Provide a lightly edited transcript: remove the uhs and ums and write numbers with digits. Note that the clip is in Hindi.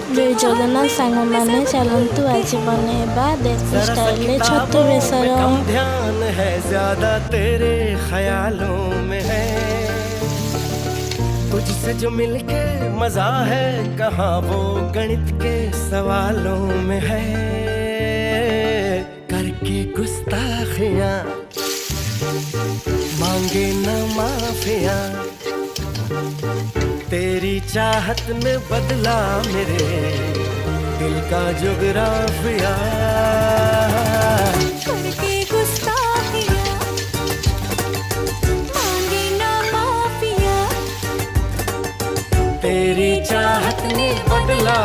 जय जगन्नाथ सांग माने चलंतु आज बनेबा देसी स्टाइल छतु बेसर। कम ध्यान है ज्यादा तेरे ख्यालों में है, तुझसे जो मिलके मजा है कहाँ वो गणित के सवालों में है। करके गुस्ताखियां मांगे न माफिया, तेरी चाहत में बदला मेरे दिल का जुगराफिया। करके गुस्ताखियां मांगे ना माफिया, तेरी चाहत ने बदला